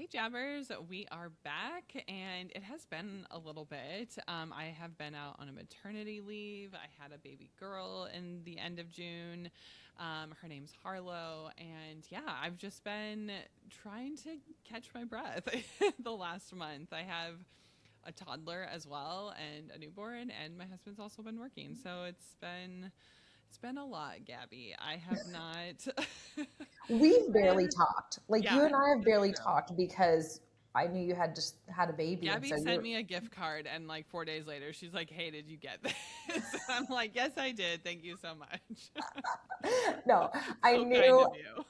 Hey Jabbers, we are back and it has been a little bit. I have been out on a maternity leave. I had a baby girl in the end of June. Her name's Harlow. And yeah, I've just been trying to catch my breath the last month. I have a toddler as well and a newborn, and my husband's also been working. So it's been a lot, Gabby. I have not. We've barely And talked. Like you yeah, and I have that's barely true. talked because I knew you had just had a baby, and Gabby so sent you're me a gift card, and like 4 days later, she's like, "Hey, did you get this?" I'm like, "Yes, I did. Thank you so much." no, I So kind knew. of you.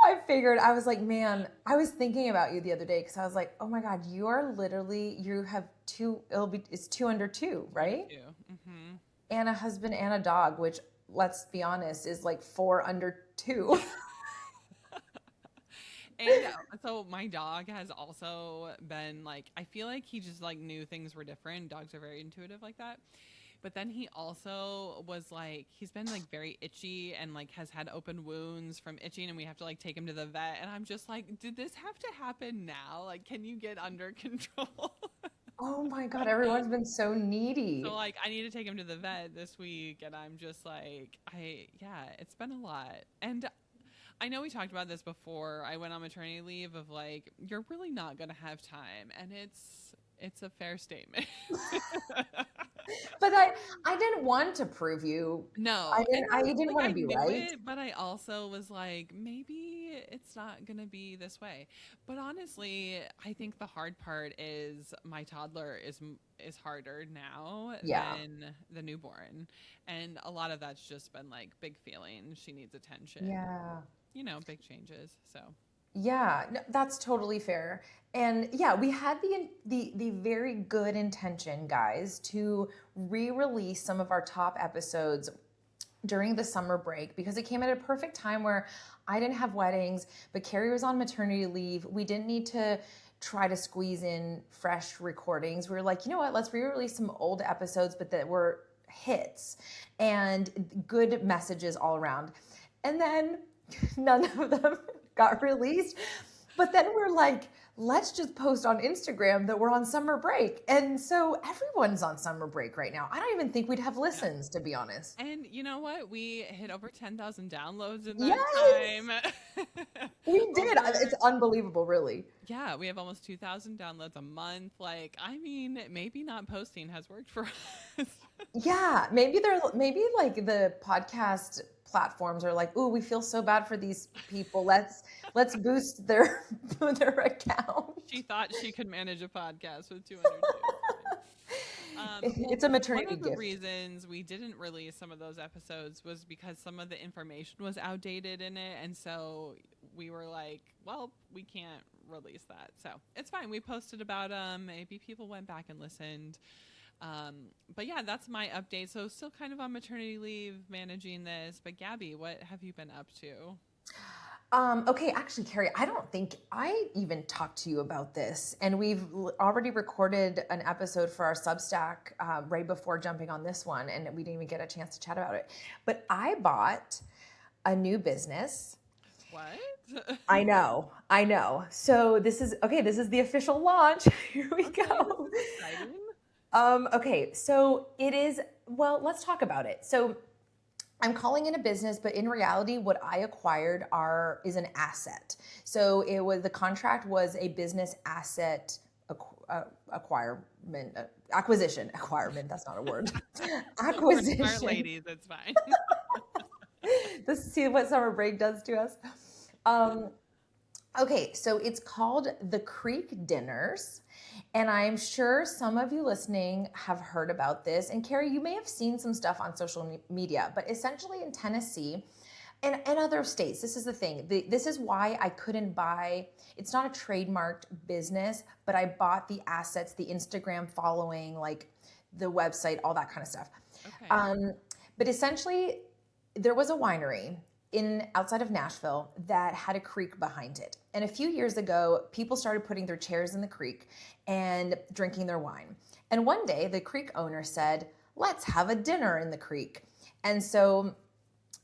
I figured I was like, man, I was thinking about you the other day because I was like, oh my God, you are literally you have two. It's two under two, Two under right? two. Mm-hmm. And a husband and a dog, which let's be honest is like four under two. And so my dog has also been like, I feel like he just like knew things were different. Dogs are very intuitive like that. But then he also was like, he's been like very itchy and like has had open wounds from itching, and we have to like take him to the vet. And I'm just like, did this have to happen now? Like, can you get under control? Oh my God, everyone's been so So needy. like I need to take him to the vet this week, and I'm just like, yeah, it's been a lot. And I know we talked about this before I went on maternity leave of like, you're really not going to have time, and it's a fair statement. But I didn't want to prove you. No, and I didn't like want I to be knew right. it, but I also was like, maybe it's not gonna be this way. But honestly, I think the hard part is my toddler is harder now Yeah. than the newborn, and a lot of that's just been like big feelings. She needs attention, Yeah. big changes. So Yeah, no, that's totally fair. And yeah, we had the very good intention, guys, to re-release some of our top episodes during the summer break because it came at a perfect time where I didn't have weddings, but Carrie was on maternity leave. We didn't need to try to squeeze in fresh recordings. We were like, you know what, let's re-release some old episodes, but that were hits and good messages all around. And then none of them got released. But then we're like, let's just post on Instagram that we're on summer break. And so everyone's on summer break right now. I don't even think we'd have yeah. listens, to be honest. And you know what? We hit over 10,000 downloads in that Yes, time. we did. Over It's unbelievable, really. Yeah, we have almost 2,000 downloads a month. Like, I mean, maybe not posting has worked for us. Yeah, maybe like the podcast platforms are like, "Ooh, we feel so bad for these people. Let's boost their their account." She thought she could manage a podcast with 200 views. Well, It's a one maternity of the gift. reasons we didn't release some of those episodes was because some of the information was outdated in it. And so we were like, well, we can't release that. So it's fine. We posted about them. Maybe people went back and listened. But yeah, that's my update. So still kind of on maternity leave managing this. But Gabby, what have you been up to? Okay, actually, Carrie, I don't think I even talked to you about this. And we've already recorded an episode for our Substack right before jumping on this one, and we didn't even get a chance to chat about it. But I bought a new business. What? I know, I know. So this is okay, this is the official launch. Here we Okay, this go. is exciting. Okay, so it is, well, let's talk about it. So I'm calling it a business, but in reality, what I acquired is an asset. So the contract was a business asset acquirement, acquisition, acquirement. That's not a word. For smart Acquisition. ladies, it's fine. See what summer break does to us. Um, Okay, so it's called the Creek Dinners. And I'm sure some of you listening have heard about this. And Carrie, you may have seen some stuff on social media, but essentially in Tennessee and other states, this is the thing. This is why I couldn't buy, it's not a trademarked business, but I bought the assets, the Instagram following, like the website, all that kind of stuff. Okay. Um, but essentially, there was a winery in outside of Nashville that had a creek behind it. And a few years ago, people started putting their chairs in the creek and drinking their wine. And one day, the creek owner said, "Let's have a dinner in the creek." And so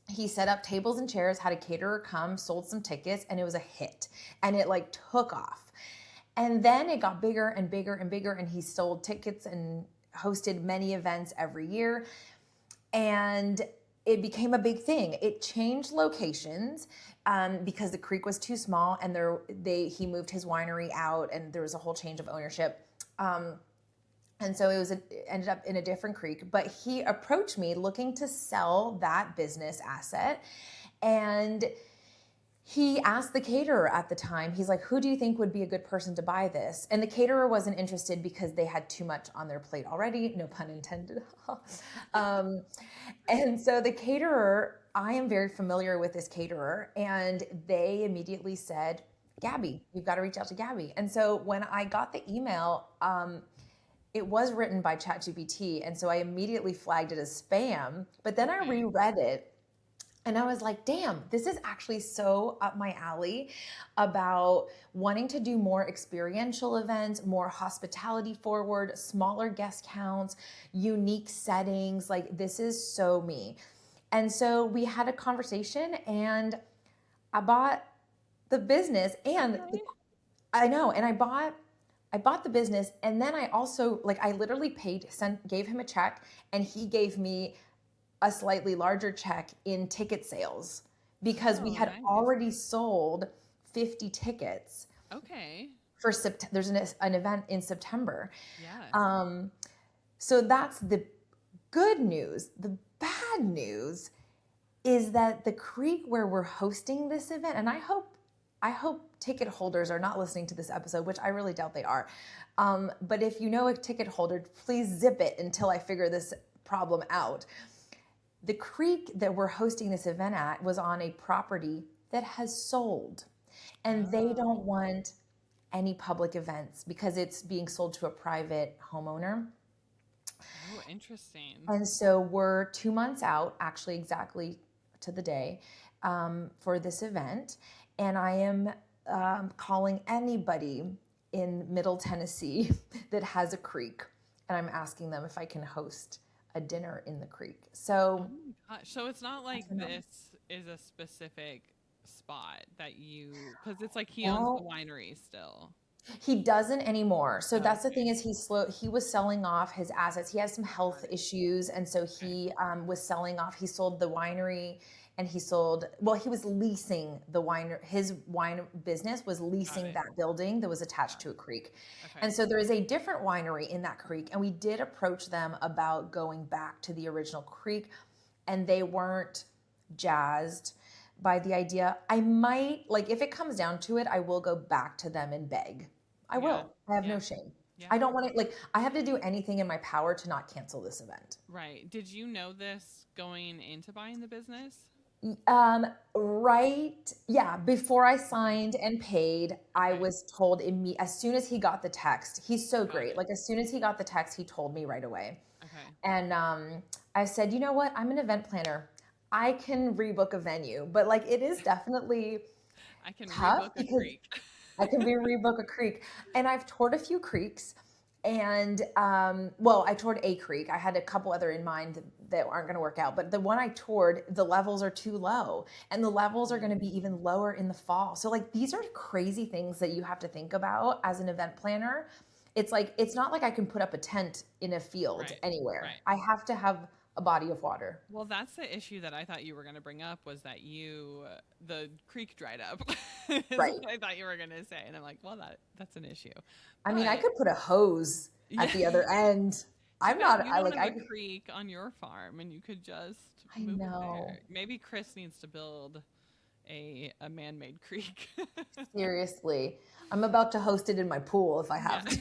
He set up tables and chairs, had a caterer come, sold some tickets, and it was a hit. And it like took off. And then it got bigger and bigger and bigger, and he sold tickets and hosted many events every year. And it became a big thing. It changed locations because the creek was too small, and he moved his winery out, and there was a whole change of ownership. And so it ended up in a different creek. But he approached me looking to sell that business asset, and he asked the caterer at the time, he's like, who do you think would be a good person to buy this? And the caterer wasn't interested because they had too much on their plate already, no pun intended. And so the caterer, I am very familiar with this caterer, and they immediately said, Gabby, you've got to reach out to Gabby. And so when I got the email, it was written by ChatGPT, and so I immediately flagged it as spam, but then I reread it. And I was like, damn, this is actually so up my alley about wanting to do more experiential events, more hospitality forward, smaller guest counts, unique settings. Like, this is so me. And so we had a conversation, and I bought the business, and I know, and I bought the business, and then I also, like, I literally gave him a check, and he gave me a slightly larger check in ticket sales because we had already sold 50 tickets. Okay. For there's an event in September. Yeah. So that's the good news. The bad news is that the creek where we're hosting this event, and I hope ticket holders are not listening to this episode, which I really doubt they are. But if you know a ticket holder, please zip it until I figure this problem out. The creek that we're hosting this event at was on a property that has sold, and they don't want any public events because it's being sold to a private homeowner. Oh, interesting. And so we're 2 months out, actually exactly to the day, for this event. And I am calling anybody in Middle Tennessee that has a creek, and I'm asking them if I can host a dinner in the creek. So, oh my gosh. So it's not like this is a specific spot that because it's like he owns the winery still. He doesn't anymore. So that's the thing is he was selling off his assets. He has some health issues. And so he was selling off, he sold the winery, and he was leasing his wine business was leasing that building that was attached to a creek. Okay. And so there is a different winery in that creek. And we did approach them about going back to the original creek, and they weren't jazzed by the idea. I might, like, if it comes down to it, I will go back to them and beg. I will. I have no shame. Yeah. I don't want to, like, I have to do anything in my power to not cancel this event. Right. Did you know this going into buying the business? Right. Yeah. Before I signed and paid, I was told as soon as he got the text. He's so great. Like, as soon as he got the text, he told me right away. Okay. And I said, you know what? I'm an event planner. I can rebook a venue, but like, it is definitely I can rebook a creek. I can rebook a creek. And I've toured a few creeks, and I toured a creek. I had a couple other in mind that aren't going to work out, but the one I toured, the levels are too low, and the levels are going to be even lower in the fall. So like, these are crazy things that you have to think about as an event planner. It's like, it's not like I can put up a tent in a field anywhere. Right. I have to have a body of water. Well, that's the issue that I thought you were going to bring up, was that the creek dried up. Right. What I thought you were going to say. And I'm like, well, that's an issue. I mean, I could put a hose at the other end. I have a creek on your farm, and you could just move it there. Maybe Chris needs to build a man-made creek. Seriously. I'm about to host it in my pool if I have to.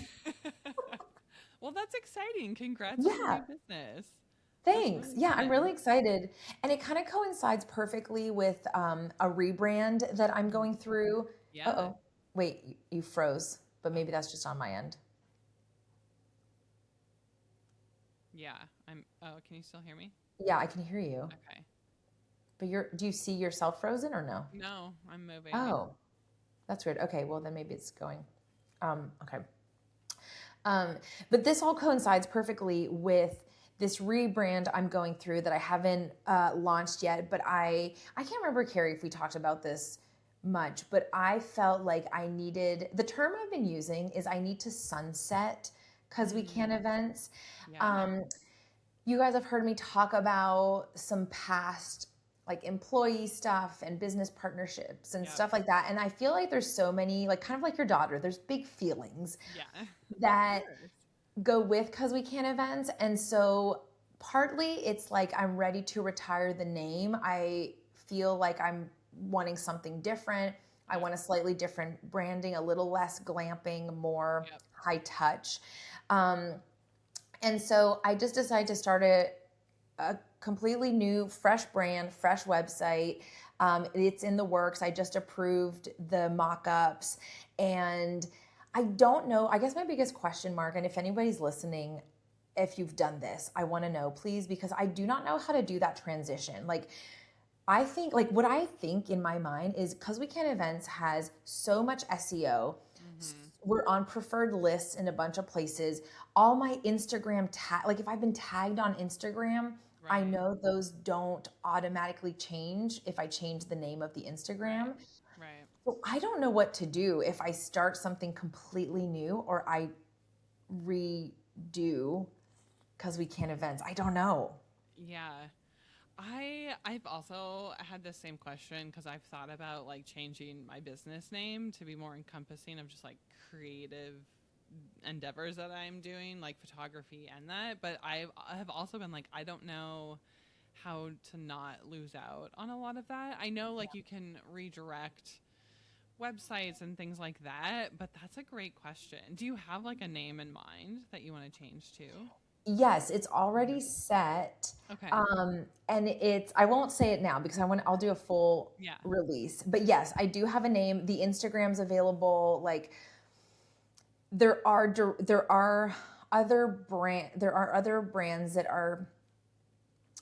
Well, that's exciting. Congrats on your business. Thanks. Really I'm really excited. And it kind of coincides perfectly with a rebrand that I'm going through. Yeah. Uh-oh. Wait, you froze, but maybe that's just on my end. Yeah. Can you still hear me? Yeah, I can hear you. Okay. But do you see yourself frozen or no? No, I'm moving. Oh, that's weird. Okay, well then maybe it's going. Okay. But this all coincides perfectly with this rebrand I'm going through that I haven't launched yet, but I can't remember, Kari, if we talked about this much, but I felt like I needed, the term I've been using is I need to sunset Because We Can events. Yeah. You guys have heard me talk about some past like employee stuff and business partnerships and Yep. stuff like that. And I feel like there's so many, like kind of like your daughter, there's big feelings Yeah. that Of course. go with Because We Can events. And so partly it's like I'm ready to retire the name. I feel like I'm wanting something different. I Yep. want a slightly different branding, a little less glamping, more Yep. high touch. And so I just decided to start a completely new, fresh brand, fresh website. It's in the works. I just approved the mock-ups. And I don't know, I guess my biggest question mark, and if anybody's listening, if you've done this, I want to know, please, because I do not know how to do that transition. Like, I think, like, what I think in my mind is Because We Can Events has so much SEO. We're on preferred lists in a bunch of places. All my Instagram like if I've been tagged on Instagram, I Right. know those don't automatically change if I change the name of the Instagram. Right. So I don't know what to do if I start something completely new or I redo Because We Can Events. I don't know. Yeah. I've also had the same question because I've thought about like changing my business name to be more encompassing of just like creative endeavors that I'm doing, like photography and that. But I have also been like, I don't know how to not lose out on a lot of that. I know like you can redirect websites and things like that, but that's a great question. Do you have like a name in mind that you want to change to? Yes, it's already set. Okay. And I won't say it now because I'll do a full Yeah. release. But yes, I do have a name. The Instagram's available. Like there are other brands that are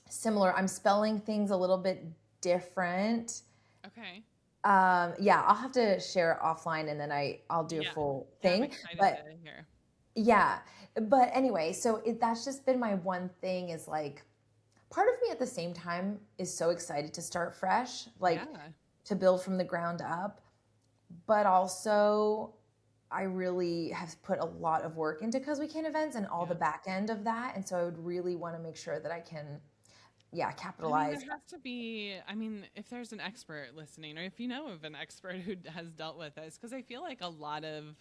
similar. I'm spelling things a little bit different. Okay. Yeah, I'll have to share it offline and then I'll do a Yeah. full Yeah, I'm thing. excited But to hear. yeah, but anyway, so that's just been my one thing is like, part of me at the same time is so excited to start fresh, like Yeah. to build from the ground up. But also, I really have put a lot of work into Because We Can events and all the Yeah. back end of that. And so I would really want to make sure that I can, yeah, I mean, there capitalize. has to be, I mean, if there's an expert listening or if you know of an expert who has dealt with this, because I feel like a lot of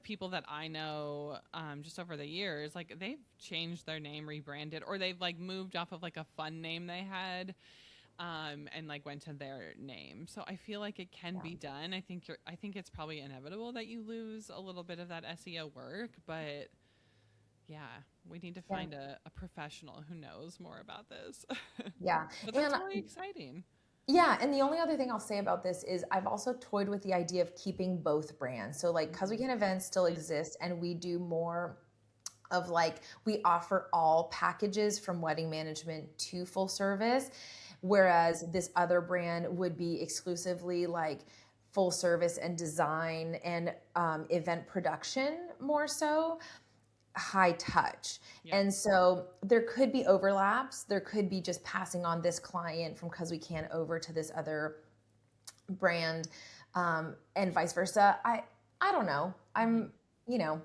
people that I know just over the years, like they've changed their name, rebranded, or they've like moved off of like a fun name they had and like went to their name. So I feel like it can be done. I think it's probably inevitable that you lose a little bit of that SEO work, but yeah, we need to Yeah. find a professional who knows more about this. Yeah. But that's And really exciting. yeah, and the only other thing I'll say about this is I've also toyed with the idea of keeping both brands. So like Because We Can events still exist and we do more of like we offer all packages from wedding management to full service, whereas this other brand would be exclusively like full service and design and event production more so high touch. Yep. And so there could be overlaps. There could be just passing on this client from Because We Can over to this other brand, and vice versa. I don't know. You know,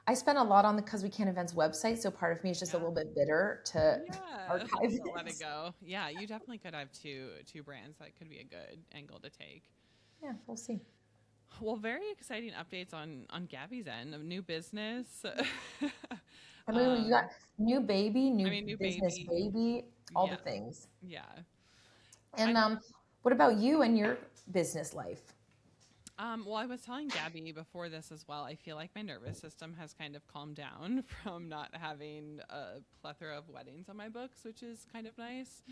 I spent a lot on the Because We Can events website, so part of me is just a Yeah. little bit bitter to Yeah. archive To let it it. go. Yeah, you definitely could have two brands. That could be a good angle to take. Yeah, we'll see. Well, very exciting updates on Gabby's end of new business. I mean, you got um, new baby, I new mean, new business baby. baby, all the Yeah, things. yeah. And I what about you and your business life? well, I was telling Gabby before this as well. I feel like my nervous system has kind of calmed down from not having a plethora of weddings on my books, which is kind of nice.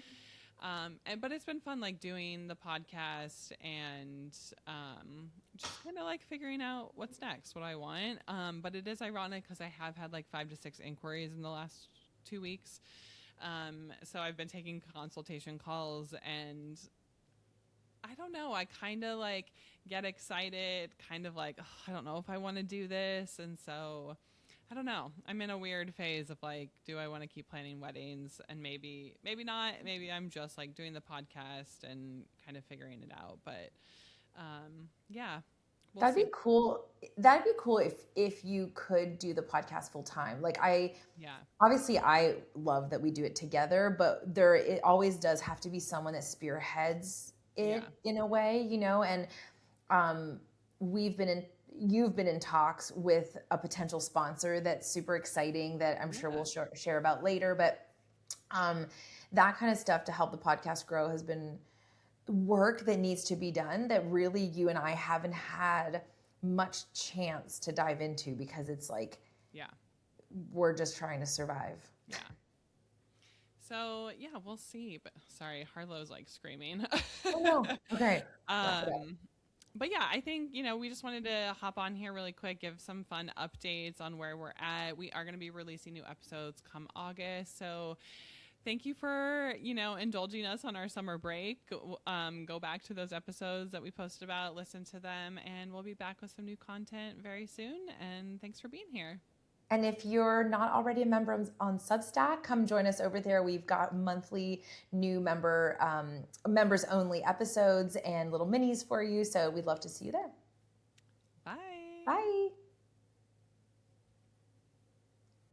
But it's been fun, like doing the podcast and just kind of like figuring out what's next, what I want. But it is ironic because I have had like 5 to 6 inquiries in the last 2 weeks. So I've been taking consultation calls and I don't know. I kind of like get excited, kind of like, oh, I don't know if I want to do this. And so I don't know. I'm in a weird phase of like, do I want to keep planning weddings? And maybe not. Maybe I'm just like doing the podcast and kind of figuring it out. But yeah, we'll That'd be see. cool. That'd be cool if you could do the podcast full time. Like I Yeah, obviously I love that we do it together, but there it always does have to be someone that spearheads yeah, it in a way, you know, and um we've been in you've been in talks with a potential sponsor that's super exciting that I'm sure yeah, we'll share about later, but um that kind of stuff to help the podcast grow has been work that needs to be done that really you and I haven't had much chance to dive into because it's like yeah, we're just trying to survive. yeah. So yeah, we'll see. But sorry, Harlow's like screaming. Oh no. Okay. Wrap it up. um, but yeah, I think, we just wanted to hop on here really quick, give some fun updates on where we're at. We are going to be releasing new episodes come August. So thank you for, indulging us on our summer break. Go back to those episodes that we posted about, listen to them, and we'll be back with some new content very soon. And thanks for being here. And if you're not already a member on Substack, come join us over there. We've got monthly new members only episodes and little minis for you. So we'd love to see you there. Bye. Bye.